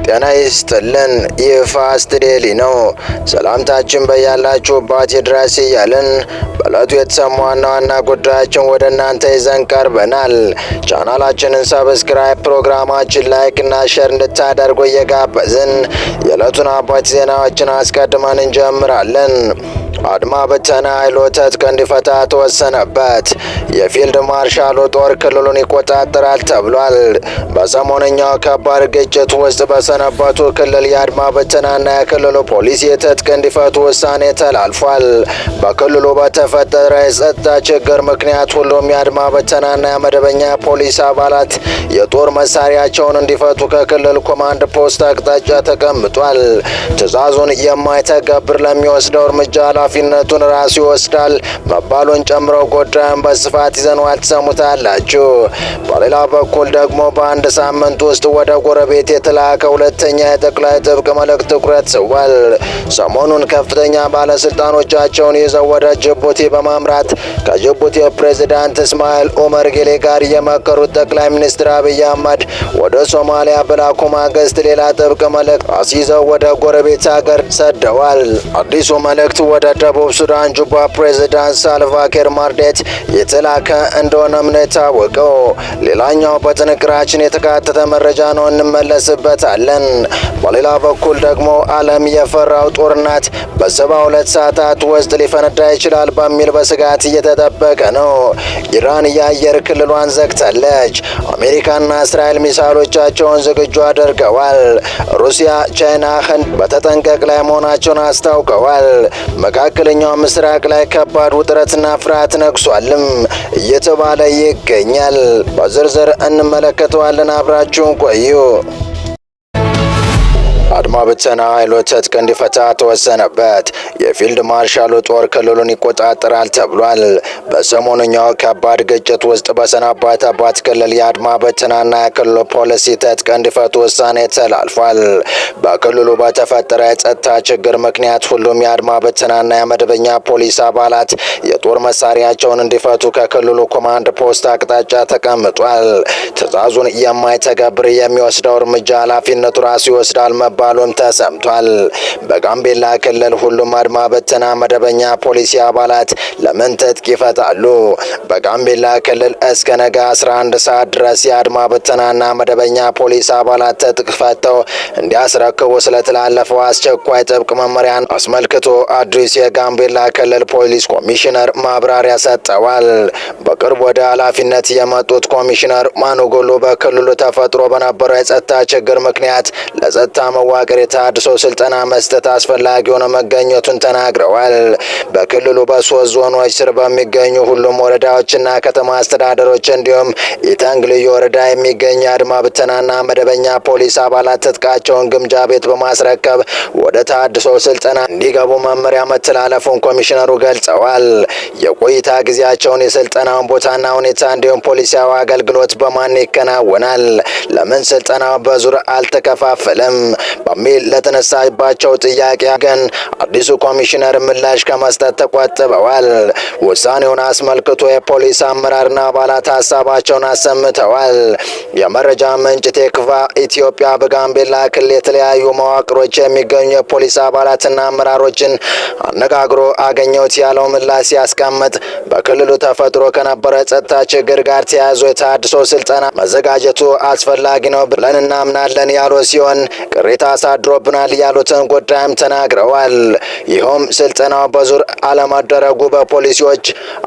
ጤና ይስጥልን። ይህ ፋስት ዴሊ ነው። ሰላምታችን በያላችሁበት ይድረስ እያልን በዕለቱ የተሰሙ ዋና ዋና ጉዳዮችን ወደ እናንተ ይዘን ቀርበናል። ቻናላችንን ሰብስክራይብ፣ ፕሮግራማችን ላይክ እና ሼር እንድታደርጉ እየጋበዝን የዕለቱን አበይት ዜናዎችን አስቀድመን እንጀምራለን። አድማ በተና ኃይሉ ትጥቅ እንዲፈታ ተወሰነበት። የፊልድ ማርሻሉ ጦር ክልሉን ይቆጣጠራል ተብሏል። በሰሞነኛው ከባድ ግጭት ውስጥ በሰነበቱ ክልል የአድማ በተናና የክልሉ ፖሊስ የትጥቅ እንዲፈቱ ውሳኔ ተላልፏል። በክልሉ በተፈጠረ የጸጥታ ችግር ምክንያት ሁሉም የአድማ በተናና የመደበኛ ፖሊስ አባላት የጦር መሳሪያቸውን እንዲፈቱ ከክልል ኮማንድ ፖስት አቅጣጫ ተቀምጧል። ትዕዛዙን የማይተገብር ለሚወስደው እርምጃ ኃላፊነቱን ራሱ ይወስዳል መባሉን ጨምሮ ጉዳዩን በስፋት ይዘነዋል፣ ትሰሙታላችሁ። በሌላ በኩል ደግሞ በአንድ ሳምንት ውስጥ ወደ ጎረቤት የተላከ ሁለተኛ የጠቅላይ ጥብቅ መልእክት ትኩረት ስቧል። ሰሞኑን ከፍተኛ ባለስልጣኖቻቸውን ይዘው ወደ ጅቡቲ በማምራት ከጅቡቲ ፕሬዝዳንት እስማኤል ኦመር ጌሌ ጋር የመከሩት ጠቅላይ ሚኒስትር አብይ አህመድ ወደ ሶማሊያ በላኩ ማግስት ሌላ ጥብቅ መልእክት አስይዘው ወደ ጎረቤት ሀገር ሰደዋል። አዲሱ መልእክት ወደ ደቡብ ሱዳን ጁባ ፕሬዝዳንት ሳልቫኪር ማርዴት የተላከ እንደሆነም ነው የታወቀው። ሌላኛው በጥንቅራችን የተካተተ መረጃ ነው፣ እንመለስበታለን። በሌላ በኩል ደግሞ ዓለም የፈራው ጦርነት በ72 ሰዓታት ውስጥ ሊፈነዳ ይችላል በሚል በስጋት እየተጠበቀ ነው። ኢራን የአየር ክልሏን ዘግታለች። አሜሪካና እስራኤል ሚሳይሎቻቸውን ዝግጁ አድርገዋል። ሩሲያ፣ ቻይና፣ ህንድ በተጠንቀቅ ላይ መሆናቸውን አስታውቀዋል። መካከለኛው ምስራቅ ላይ ከባድ ውጥረትና ፍርሃት ነግሷልም እየተባለ ይገኛል። በዝርዝር እንመለከተዋለን። አብራችሁን ቆዩ። አድማ በተና ኃይሉ ትጥቅ እንዲፈታ ተወሰነበት። የፊልድ ማርሻሉ ጦር ክልሉን ይቆጣጠራል ተብሏል። በሰሞኑኛው ከባድ ግጭት ውስጥ በሰነበተበት ክልል የአድማ በተናና የክልሉ ፖሊስ ትጥቅ እንዲፈቱ ውሳኔ ተላልፏል። በክልሉ በተፈጠረ የጸጥታ ችግር ምክንያት ሁሉም የአድማ በተናና የመደበኛ ፖሊስ አባላት የጦር መሳሪያቸውን እንዲፈቱ ከክልሉ ኮማንድ ፖስት አቅጣጫ ተቀምጧል። ትዕዛዙን የማይተገብር የሚወስደው እርምጃ ኃላፊነቱ ራሱ ይወስዳል ባሉም ተሰምቷል። በጋምቤላ ክልል ሁሉም አድማ በተና መደበኛ ፖሊስ አባላት ለምን ትጥቅ ይፈታሉ? በጋምቤላ ክልል እስከ ነገ 11 ሰዓት ድረስ የአድማ በተናና መደበኛ ፖሊስ አባላት ትጥቅ ፈተው እንዲያስረክቡ ስለተላለፈው አስቸኳይ ጥብቅ መመሪያን አስመልክቶ አዲስ የጋምቤላ ክልል ፖሊስ ኮሚሽነር ማብራሪያ ሰጥተዋል። በቅርብ ወደ ኃላፊነት የመጡት ኮሚሽነር ማኑጎሎ በክልሉ ተፈጥሮ በነበረው የጸጥታ ችግር ምክንያት ለጸጥታ መዋቅር የተሃድሶ ስልጠና መስጠት አስፈላጊ ሆኖ መገኘቱን ተናግረዋል። በክልሉ በሶስት ዞኖች ስር በሚገኙ ሁሉም ወረዳዎችና ከተማ አስተዳደሮች እንዲሁም ኢታንግ ልዩ ወረዳ የሚገኙ አድማ ብተናና መደበኛ ፖሊስ አባላት ትጥቃቸውን ግምጃ ቤት በማስረከብ ወደ ተሃድሶ ስልጠና እንዲገቡ መመሪያ መተላለፉን ኮሚሽነሩ ገልጸዋል። የቆይታ ጊዜያቸውን፣ የስልጠናውን ቦታና ሁኔታ እንዲሁም ፖሊሲያዊ አገልግሎት በማን ይከናወናል፣ ለምን ስልጠናው በዙር አልተከፋፈለም በሚል ለተነሳባቸው ጥያቄ ግን አዲሱ ኮሚሽነር ምላሽ ከመስጠት ተቆጥበዋል። ውሳኔውን አስመልክቶ የፖሊስ አመራርና አባላት ሀሳባቸውን አሰምተዋል። የመረጃ ምንጭ ቴክቫ ኢትዮጵያ በጋምቤላ ክልል የተለያዩ መዋቅሮች የሚገኙ የፖሊስ አባላትና አመራሮችን አነጋግሮ አገኘሁት ያለው ምላሽ ሲያስቀምጥ በክልሉ ተፈጥሮ ከነበረ ጸጥታ ችግር ጋር ተያይዞ የተሃድሶ ስልጠና መዘጋጀቱ አስፈላጊ ነው ብለን እናምናለን ያሉ ሲሆን ቅሬታ አሳድሮብናል ያሉትን ጉዳይም ተናግረዋል። ይህም ስልጠናው በዙር አለመደረጉ በፖሊሲዎች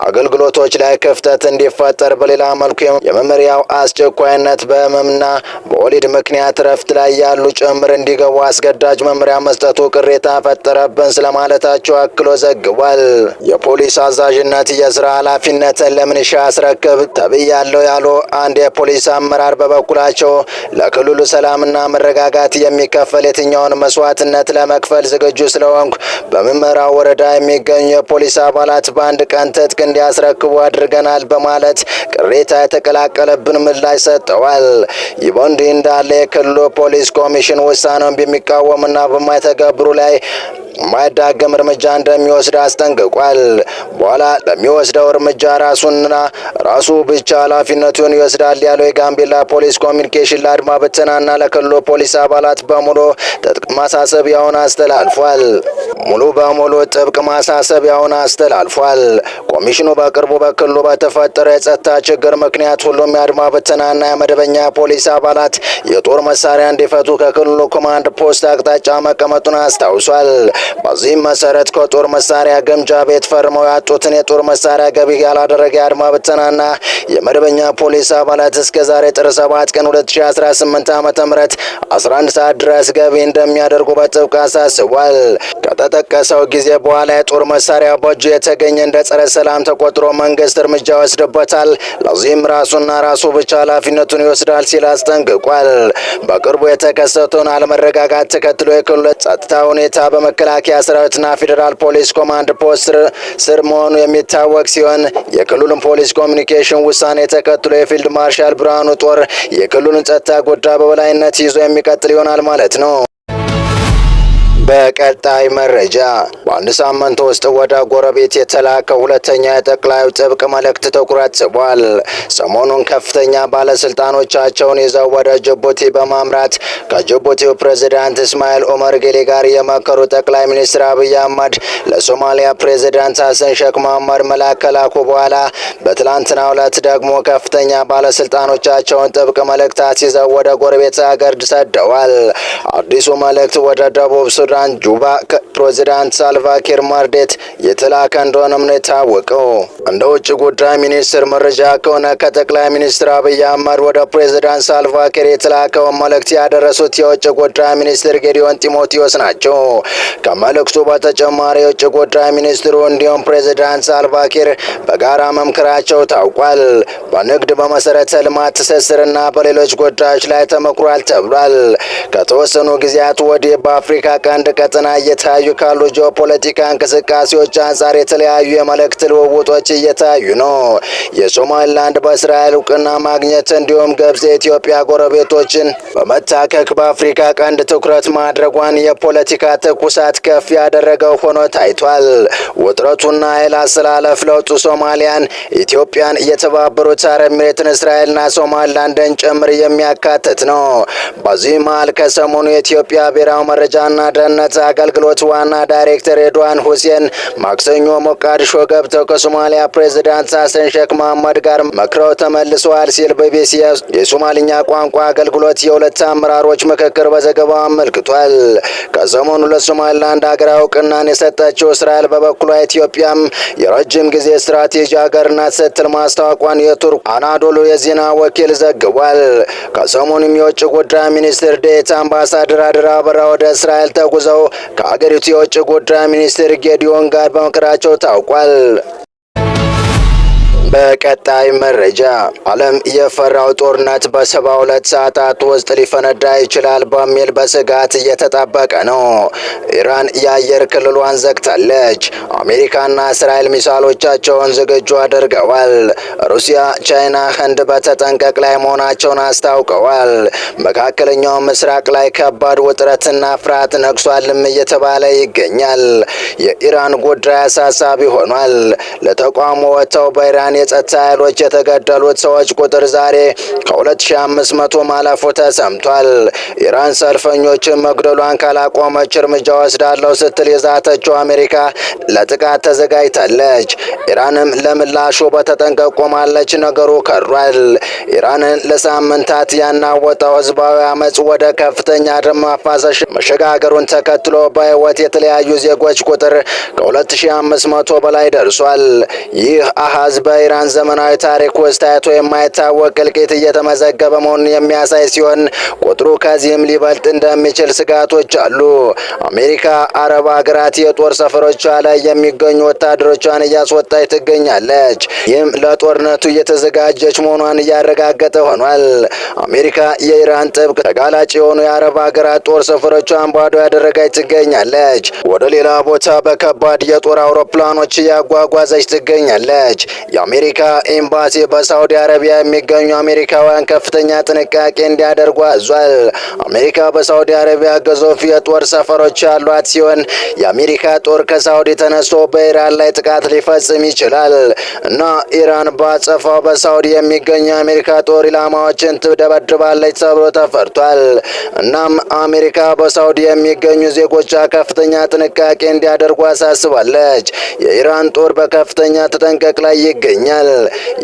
አገልግሎቶች ላይ ክፍተት እንዲፈጠር፣ በሌላ መልኩ የመመሪያው አስቸኳይነት በህመምና በወሊድ ምክንያት ረፍት ላይ ያሉ ጭምር እንዲገቡ አስገዳጅ መመሪያ መስጠቱ ቅሬታ ፈጠረብን ስለማለታቸው አክሎ ዘግቧል። የፖሊስ አዛዥነት የስራ ኃላፊነትን ለምንሻ አስረክብ ተብያለሁ ያሉ አንድ የፖሊስ አመራር በበኩላቸው ለክልሉ ሰላምና መረጋጋት የሚከፈል የትኛውን መስዋዕትነት ለመክፈል ዝግጁ ስለሆንኩ በምመራው ወረዳ የሚገኙ የፖሊስ አባላት በአንድ ቀን ትጥቅ እንዲያስረክቡ አድርገናል በማለት ቅሬታ የተቀላቀለብን ምላሽ ሰጥተዋል። ይህ በእንዲህ እንዳለ የክልሉ ፖሊስ ኮሚሽን ውሳኔውን በሚቃወምና በማይተገብሩ ላይ የማይዳገም እርምጃ እንደሚወስድ አስጠንቅቋል። በኋላ ለሚወስደው እርምጃ ራሱ ብቻ ኃላፊነቱን ይወስዳል ያለው የጋምቤላ ፖሊስ ኮሚኒኬሽን ለአድማ ብተናና ለክልሉ ፖሊስ አባላት በሙሉ ጥብቅ ማሳሰቢያውን አስተላልፏል። ኮሚሽኑ በቅርቡ በክልሉ በተፈጠረ የጸጥታ ችግር ምክንያት ሁሉም የአድማ ብተናና የመደበኛ ፖሊስ አባላት የጦር መሳሪያ እንዲፈቱ ከክልሉ ኮማንድ ፖስት አቅጣጫ መቀመጡን አስታውሷል። በዚህም መሰረት ከጦር መሳሪያ ግምጃ ቤት ፈርመው ያጡትን የጦር መሳሪያ ገቢ ያላደረገ የአድማ ብተናና የመደበኛ ፖሊስ አባላት እስከ ዛሬ ጥር 7 ቀን 2018 ዓ.ም 11 ሰዓት ድረስ ገቢ እንደሚያደርጉ በጥብቅ አሳስቧል። ከተጠቀሰው ጊዜ በኋላ የጦር መሳሪያ በእጁ የተገኘ እንደ ጸረ ሰላም ተቆጥሮ መንግስት እርምጃ ወስዶበታል። ለዚህም ራሱ ብቻ ኃላፊነቱን ይወስዳል ሲል አስጠንቅቋል። በቅርቡ የተከሰተውን አለመረጋጋት ተከትሎ የክልሉ ጸጥታ ሁኔታ በመከላከያ ሰራዊትና ፌዴራል ፖሊስ ኮማንድ ፖስት ስር መሆኑ የሚታወቅ ሲሆን የክልሉን ፖሊስ ኮሚኒኬሽን ውሳኔ ተከትሎ የፊልድ ማርሻል ብርሃኑ ጦር የክልሉን ጸጥታ ጉዳይ በበላይነት ይዞ የሚቀጥል ይሆናል ማለት ነው። በቀጣይ መረጃ በአንድ ሳምንት ውስጥ ወደ ጎረቤት የተላከ ሁለተኛ የጠቅላዩ ጥብቅ መልእክት ትኩረት ስቧል። ሰሞኑን ከፍተኛ ባለስልጣኖቻቸውን ይዘው ወደ ጅቡቲ በማምራት ከጅቡቲው ፕሬዝዳንት እስማኤል ኦመር ጌሌ ጋር የመከሩ ጠቅላይ ሚኒስትር አብይ አህመድ ለሶማሊያ ፕሬዝዳንት ሐሰን ሼክ መሐመድ መልእክት ከላኩ በኋላ በትላንትናው ዕለት ደግሞ ከፍተኛ ባለስልጣኖቻቸውን ጥብቅ መልእክታት ይዘው ወደ ጎረቤት ሀገር ሰደዋል። አዲሱ መልእክት ወደ ደቡብ ሱዳን ጁባ ፕሬዝዳንት ሳልቫኪር ማርዴት የተላከ እንደሆነም ነው የታወቀው። እንደ ውጭ ጉዳይ ሚኒስትር መረጃ ከሆነ ከጠቅላይ ሚኒስትር አብይ አህመድ ወደ ፕሬዝዳንት ሳልቫኪር የተላከውን መልእክት ያደረሱት የውጭ ጉዳይ ሚኒስትር ጌዲዮን ጢሞቴዎስ ናቸው። ከመልእክቱ በተጨማሪ የውጭ ጉዳይ ሚኒስትሩ እንዲሁም ፕሬዝዳንት ሳልቫኪር በጋራ መምከራቸው ታውቋል። በንግድ፣ በመሰረተ ልማት ትስስርና በሌሎች ጉዳዮች ላይ ተመክሯል ተብሏል። ከተወሰኑ ጊዜያት ወዲህ በአፍሪካ ቀንድ ቀጠና እየታዩ ካሉ ጂኦፖለቲካ እንቅስቃሴዎች አንጻር የተለያዩ የመልእክት ልውውጦች እየታዩ ነው። የሶማሊላንድ በእስራኤል እውቅና ማግኘት እንዲሁም ግብጽ የኢትዮጵያ ጎረቤቶችን በመታከክ በአፍሪካ ቀንድ ትኩረት ማድረጓን የፖለቲካ ትኩሳት ከፍ ያደረገው ሆኖ ታይቷል። ውጥረቱና ኃይል አሰላለፍ ለውጡ ሶማሊያን፣ ኢትዮጵያን፣ የተባበሩት አረብ ኤሚሬትን፣ እስራኤልና ሶማሊላንድን ጭምር የሚያካትት ነው። በዚህ መሃል ከሰሞኑ የኢትዮጵያ ብሔራዊ መረጃና ደህንነት አገልግሎት ዋና ዳይሬክተር ሬድዋን ሁሴን ማክሰኞ ሞቃዲሾ ገብተው ከሶማሊያ ፕሬዝዳንት ሐሰን ሼክ መሐመድ ጋር መክረው ተመልሰዋል ሲል ቢቢሲ የሶማሊኛ ቋንቋ አገልግሎት የሁለት አመራሮች ምክክር በዘገባው አመልክቷል። ከሰሞኑ ለሶማሊላንድ ሀገራዊ እውቅናን የሰጠችው እስራኤል በበኩሏ ኢትዮጵያም የረጅም ጊዜ ስትራቴጂ ሀገር ናት ስትል ማስታወቋን የቱርክ አናዶሉ የዜና ወኪል ዘግቧል። ከሰሞኑም የውጭ ጉዳይ ሚኒስትር ዴኤታ አምባሳደር አድራ አበራ ወደ እስራኤል ተጉዘው ከሀገሪቱ የውጭ ጉዳይ ሚኒስትር ጌዲዮን ጋር በመከራቸው ታውቋል። በቀጣይ መረጃ ዓለም የፈራው ጦርነት በ72 ሰዓታት ውስጥ ሊፈነዳ ይችላል በሚል በስጋት እየተጠበቀ ነው። ኢራን የአየር ክልሏን ዘግታለች። አሜሪካና እስራኤል ሚሳይሎቻቸውን ዝግጁ አድርገዋል። ሩሲያ፣ ቻይና፣ ህንድ በተጠንቀቅ ላይ መሆናቸውን አስታውቀዋል። መካከለኛው ምስራቅ ላይ ከባድ ውጥረትና ፍርሃት ነግሷልም እየተባለ ይገኛል። የኢራን ጉዳይ አሳሳቢ ሆኗል። ለተቋሙ ወጥተው በኢራን የጸጥታ ኃይሎች የተገደሉት ሰዎች ቁጥር ዛሬ ከ2500 ማለፉ ተሰምቷል። ኢራን ሰልፈኞችን መግደሏን ካላቆመች እርምጃ ወስዳለሁ ስትል የዛተችው አሜሪካ ለጥቃት ተዘጋጅታለች። ኢራንም ለምላሹ በተጠንቀቅ ቆማለች። ነገሩ ከሯል። ኢራንን ለሳምንታት ያናወጠው ህዝባዊ አመጽ ወደ ከፍተኛ ደም ማፋሰስ መሸጋገሩን ተከትሎ በህይወት የተለያዩ ዜጎች ቁጥር ከ2500 በላይ ደርሷል። ይህ አሃዝ በኢራን ዘመናዊ ታሪክ ውስጥ ታይቶ የማይታወቅ እልቂት እየተመዘገበ መሆኑን የሚያሳይ ሲሆን ቁጥሩ ከዚህም ሊበልጥ እንደሚችል ስጋቶች አሉ። አሜሪካ አረብ ሀገራት የጦር ሰፈሮቿ ላይ የሚገኙ ወታደሮቿን እያስወጣች ትገኛለች። ይህም ለጦርነቱ እየተዘጋጀች መሆኗን እያረጋገጠ ሆኗል። አሜሪካ የኢራን ጥብቅ ተጋላጭ የሆኑ የአረብ ሀገራት ጦር ሰፈሮቿን ባዶ ያደረገች ትገኛለች። ወደ ሌላ ቦታ በከባድ የጦር አውሮፕላኖች እያጓጓዘች ትገኛለች። የአሜሪካ ኤምባሲ በሳውዲ አረቢያ የሚገኙ አሜሪካውያን ከፍተኛ ጥንቃቄ እንዲያደርጉ አዟል። አሜሪካ በሳውዲ አረቢያ ግዙፍ የጦር ሰፈሮች ያሏት ሲሆን የአሜሪካ ጦር ከሳውዲ ተነስቶ በኢራን ላይ ጥቃት ሊፈጽም ይችላል እና ኢራን ባጸፋው በሳውዲ የሚገኙ የአሜሪካ ጦር ኢላማዎችን ትደበድባለች ተብሎ ተፈርቷል። እናም አሜሪካ በሳውዲ የሚገኙ ዜጎቿ ከፍተኛ ጥንቃቄ እንዲያደርጉ አሳስባለች። የኢራን ጦር በከፍተኛ ተጠንቀቅ ላይ ይገኛል።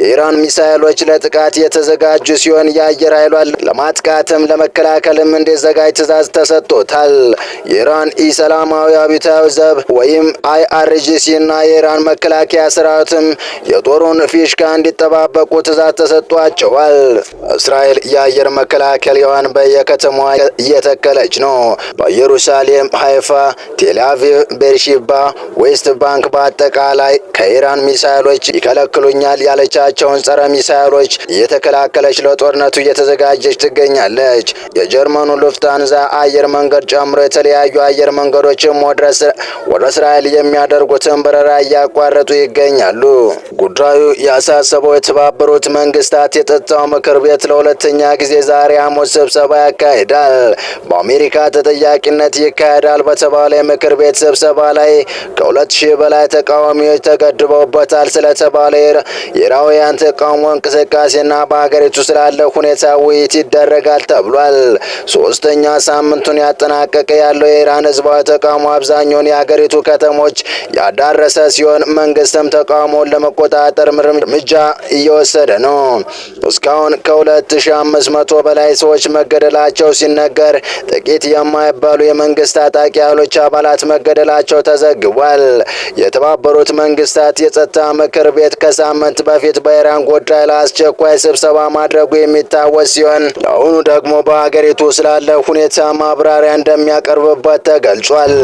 የኢራን ሚሳኤሎች ለጥቃት የተዘጋጁ ሲሆን የአየር ኃይሏን ለማጥቃትም ለመከላከልም እንዲዘጋጅ ትዕዛዝ ተሰጥቶታል። የኢራን ኢስላማዊ አብዮታዊ ዘብ ወይም IRGC እና የኢራን መከላከያ ሰራዊትም የጦሩን ፊሽካ እንዲጠባበቁ ትዕዛዝ ተሰጥቷቸዋል። እስራኤል የአየር መከላከያዋን በየከተማዋ እየተከለች ነው። በኢየሩሳሌም፣ ሃይፋ፣ ቴልአቪቭ፣ ቤርሺባ፣ ዌስት ባንክ በአጠቃላይ ከኢራን ሚሳኤሎች ይከለክሉኛል ያለቻቸውን ጸረ ሚሳኤሎች እየተከላከለች ለጦርነቱ እየተዘጋጀች ትገኛለች። የጀርመኑ ሉፍታንዛ አየር መንገድ ጨምሮ የተለያዩ አየር መንገዶችም ወደ እስራኤል የሚያደርጉትን በረራ እያቋረጡ ይገኛሉ። ጉዳዩ ያሳሰበው የተባበሩት መንግስታት የጸጥታው ምክር ቤት ለሁለተኛ ጊዜ ዛሬ ሐሙስ ስብሰባ ያካሂዳል። በአሜሪካ ተጠያቂነት ይካሄዳል በተባለ የምክር ቤት ስብሰባ ላይ ከ2000 በላይ ተቃዋሚዎች ተገድበውበታል ስለተባለ የኢራውያን ተቃውሞ እንቅስቃሴና በሀገሪቱ ስላለ ሁኔታ ውይይት ይደረጋል ተብሏል። ሶስተኛ ሳምንቱን ያጠናቀቀ ያለው የኢራን ህዝባዊ ተቃውሞ አብዛኛውን የሀገሪቱ ከተሞች ያዳረሰ ሲሆን መንግስትም ተቃውሞውን ለመቆጣጠር እርምጃ እየወሰደ ነው። እስካሁን ከ2500 በላይ ሰዎች መገደላቸው ሲነገር ጥቂት የማይባሉ የመንግስት ታጣቂ ኃይሎች አባላት መገደላቸው ተዘግቧል። የተባበሩት መንግስታት የጸጥታ ምክር ቤት ከሳምንት በፊት በኢራን ጉዳይ ላይ አስቸኳይ ስብሰባ ማድረጉ የሚታወስ ሲሆን ለአሁኑ ደግሞ በሀገሪቱ ስላለ ሁኔታ ማብራሪያ እንደሚያቀርብበት ተገልጿል።